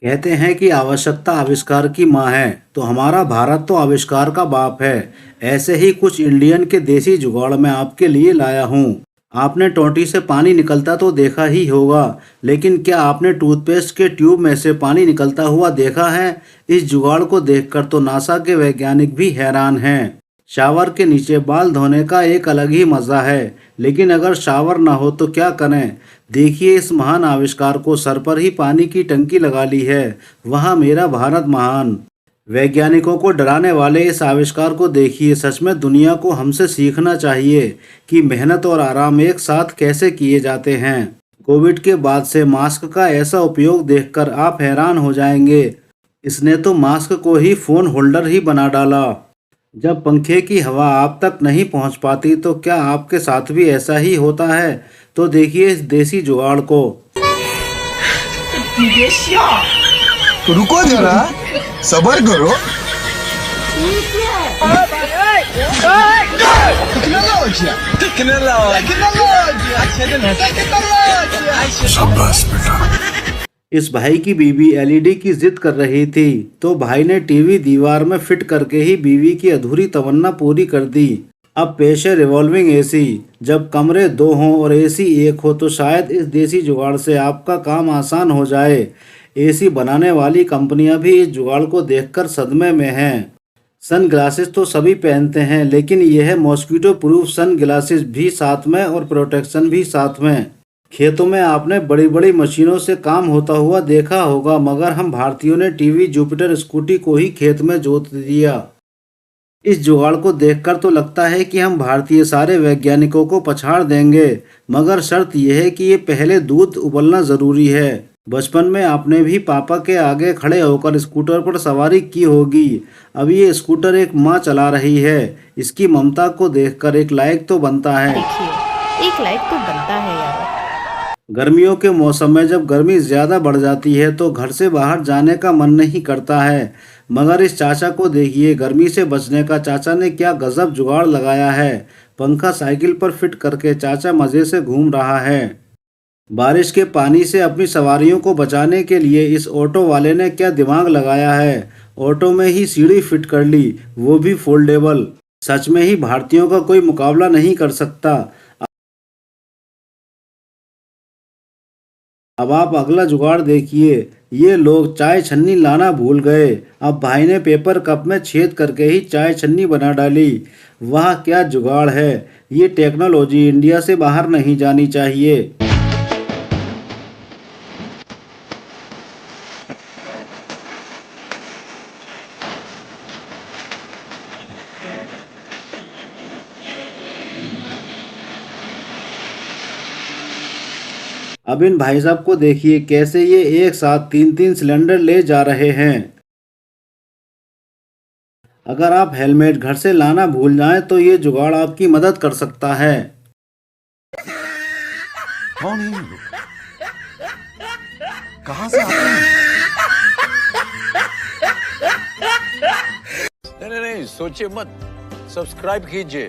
कहते हैं कि आवश्यकता आविष्कार की माँ है, तो हमारा भारत तो आविष्कार का बाप है। ऐसे ही कुछ इंडियन के देसी जुगाड़ मैं आपके लिए लाया हूँ। आपने टोंटी से पानी निकलता तो देखा ही होगा, लेकिन क्या आपने टूथपेस्ट के ट्यूब में से पानी निकलता हुआ देखा है? इस जुगाड़ को देखकर तो नासा के वैज्ञानिक भी हैरान हैं। शावर के नीचे बाल धोने का एक अलग ही मज़ा है, लेकिन अगर शावर ना हो तो क्या करें? देखिए इस महान आविष्कार को। सर पर ही पानी की टंकी लगा ली है। वहाँ मेरा भारत महान। वैज्ञानिकों को डराने वाले इस आविष्कार को देखिए। सच में दुनिया को हमसे सीखना चाहिए कि मेहनत और आराम एक साथ कैसे किए जाते हैं। कोविड के बाद से मास्क का ऐसा उपयोग देखकर आप हैरान हो जाएंगे। इसने तो मास्क को ही फोन होल्डर ही बना डाला। जब पंखे की हवा आप तक नहीं पहुंच पाती तो क्या आपके साथ भी ऐसा ही होता है? तो देखिए इस देसी जुगाड़ को। रुको जरा, सबर करो। शाबाश बेटा। इस भाई की बीवी एलईडी की जिद कर रही थी, तो भाई ने टीवी दीवार में फिट करके ही बीवी की अधूरी तमन्ना पूरी कर दी। अब पेश है रिवॉल्विंग एसी। जब कमरे दो हों और एसी एक हो तो शायद इस देसी जुगाड़ से आपका काम आसान हो जाए। एसी बनाने वाली कंपनियां भी इस जुगाड़ को देखकर सदमे में हैं। सन ग्लासेस तो सभी पहनते हैं, लेकिन यह मॉस्किटो प्रूफ सन ग्लासेस भी साथ में और प्रोटेक्शन भी साथ में। खेतों में आपने बड़ी बड़ी मशीनों से काम होता हुआ देखा होगा, मगर हम भारतीयों ने टीवी जुपिटर स्कूटी को ही खेत में जोत दिया। इस जुगाड़ को देखकर तो लगता है कि हम भारतीय सारे वैज्ञानिकों को पछाड़ देंगे, मगर शर्त यह है कि ये पहले दूध उबलना ज़रूरी है। बचपन में आपने भी पापा के आगे खड़े होकर स्कूटर पर सवारी की होगी। अब ये स्कूटर एक माँ चला रही है। इसकी ममता को देखकर एक लाइक तो बनता है। देखिए, एक लाइक तो बनता है यार। गर्मियों के मौसम में जब गर्मी ज़्यादा बढ़ जाती है तो घर से बाहर जाने का मन नहीं करता है, मगर इस चाचा को देखिए। गर्मी से बचने का चाचा ने क्या गजब जुगाड़ लगाया है। पंखा साइकिल पर फिट करके चाचा मज़े से घूम रहा है। बारिश के पानी से अपनी सवारियों को बचाने के लिए इस ऑटो वाले ने क्या दिमाग लगाया है। ऑटो में ही सीढ़ी फिट कर ली, वो भी फोल्डेबल। सच में ही भारतीयों का कोई मुकाबला नहीं कर सकता। अब आप अगला जुगाड़ देखिए। ये लोग चाय छन्नी लाना भूल गए। अब भाई ने पेपर कप में छेद करके ही चाय छन्नी बना डाली। वाह क्या जुगाड़ है। ये टेक्नोलॉजी इंडिया से बाहर नहीं जानी चाहिए। अब इन भाई साहब को देखिए कैसे ये एक साथ तीन तीन सिलेंडर ले जा रहे हैं। अगर आप हेलमेट घर से लाना भूल जाएं तो ये जुगाड़ आपकी मदद कर सकता है। कौन है ये लोग? कहां से आते हैं? नहीं, सोचिए मत, सब्सक्राइब कीजिए।